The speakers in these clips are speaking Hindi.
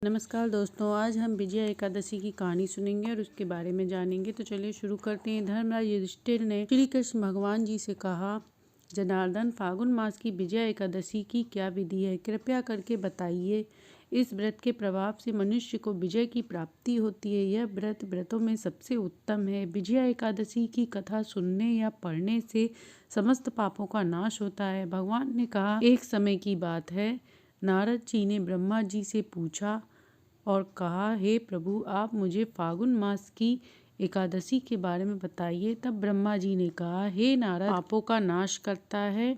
नमस्कार दोस्तों, आज हम विजया एकादशी की कहानी सुनेंगे और उसके बारे में जानेंगे। तो चलिए शुरू करते हैं। धर्मराज युधिष्ठिर ने श्री कृष्ण भगवान जी से कहा, जनार्दन, फागुन मास की विजया एकादशी की क्या विधि है? कृपया करके बताइए। इस व्रत के प्रभाव से मनुष्य को विजय की प्राप्ति होती है। यह व्रत व्रतों में सबसे उत्तम है। विजया एकादशी की कथा सुनने या पढ़ने से समस्त पापों का नाश होता है। भगवान ने कहा, एक समय की बात है, नारद जी ने ब्रह्मा जी से पूछा और कहा, हे प्रभु, आप मुझे फागुन मास की एकादशी के बारे में बताइए। तब ब्रह्मा जी ने कहा, हे नारद, पापों का नाश करता है।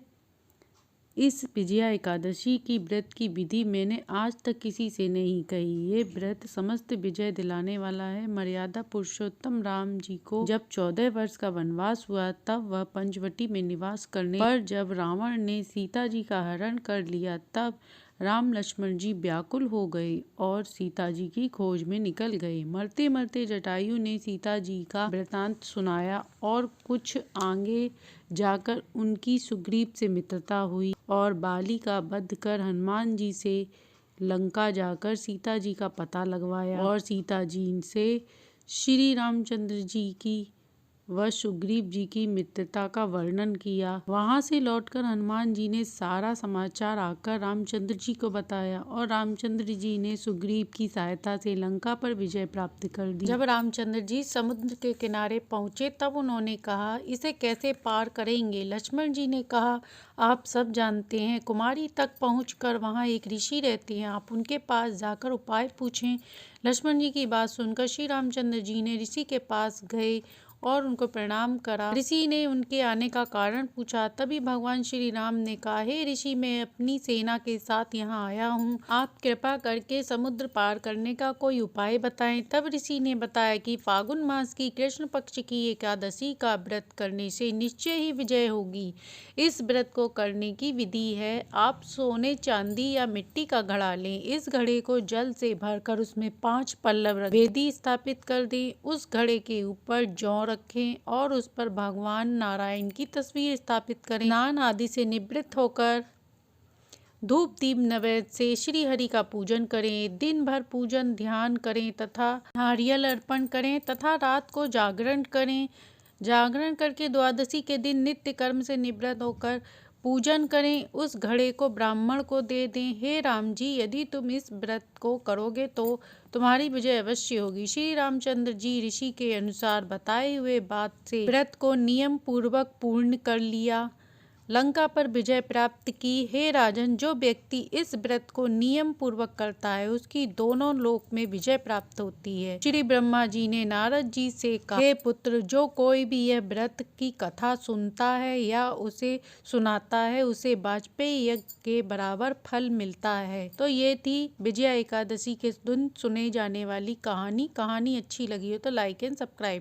इस विजया एकादशी की व्रत की विधि मैंने आज तक किसी से नहीं कही। ये व्रत समस्त विजय दिलाने वाला है। मर्यादा पुरुषोत्तम राम जी को जब 14 वर्ष का वनवास हुआ, तब वह पंचवटी में निवास करने पर जब रावण ने सीता जी का हरण कर लिया, तब राम लक्ष्मण जी व्याकुल हो गए और सीता जी की खोज में निकल गए। मरते मरते जटायु ने सीता जी का वृतांत सुनाया और कुछ आगे जाकर उनकी सुग्रीव से मित्रता हुई और बाली का वध कर हनुमान जी से लंका जाकर सीता जी का पता लगवाया और सीता जी से श्री रामचंद्र जी की व सुग्रीव जी की मित्रता का वर्णन किया। वहां से लौटकर हनुमान जी ने सारा समाचार आकर रामचंद्र जी को बताया और रामचंद्र जी ने सुग्रीव की सहायता से लंका पर विजय प्राप्त कर दी। जब रामचंद्र जी समुद्र के किनारे पहुंचे, तब उन्होंने कहा, इसे कैसे पार करेंगे? लक्ष्मण जी ने कहा, आप सब जानते हैं, कुमारी तक पहुंचकर वहां एक ऋषि रहते हैं, आप उनके पास जाकर उपाय पूछें। लक्ष्मण जी की बात सुनकर श्री रामचंद्र जी ने ऋषि के पास गए और उनको प्रणाम करा। ऋषि ने उनके आने का कारण पूछा। तभी भगवान श्री राम ने कहा, हे ऋषि, मैं अपनी सेना के साथ यहाँ आया हूँ, आप कृपा करके समुद्र पार करने का कोई उपाय बताएं। तब ऋषि ने बताया कि फागुन मास की कृष्ण पक्ष की एकादशी का व्रत करने से निश्चय ही विजय होगी। इस व्रत को करने की विधि है, आप सोने, चांदी या मिट्टी का घड़ा लें। इस घड़े को जल से भरकर उसमें 5 पल्लव रख वेदी स्थापित कर दें। उस घड़े के ऊपर जौ रखें और उस पर भगवान नारायण की तस्वीर स्थापित करें। स्नान आदि से निवृत्त होकर धूप दीप नैवेद्य से श्री हरि का पूजन करें। दिन भर पूजन ध्यान करें तथा नारियल अर्पण करें तथा रात को जागरण करें। जागरण करके द्वादशी के दिन नित्य कर्म से निवृत्त होकर पूजन करें। उस घड़े को ब्राह्मण को दे दें। हे राम जी, यदि तुम इस व्रत को करोगे तो तुम्हारी विजय अवश्य होगी। श्री रामचंद्र जी ऋषि के अनुसार बताए हुए बात से व्रत को नियम पूर्वक पूर्ण कर लिया, लंका पर विजय प्राप्त की। हे राजन, जो व्यक्ति इस व्रत को नियम पूर्वक करता है, उसकी दोनों लोक में विजय प्राप्त होती है। श्री ब्रह्मा जी ने नारद जी से कहा, हे पुत्र, जो कोई भी यह व्रत की कथा सुनता है या उसे सुनाता है, उसे वाजपेयी यज्ञ के बराबर फल मिलता है। तो ये थी विजया एकादशी के दिन सुने जाने वाली कहानी। कहानी अच्छी लगी हो तो लाइक एंड सब्सक्राइब।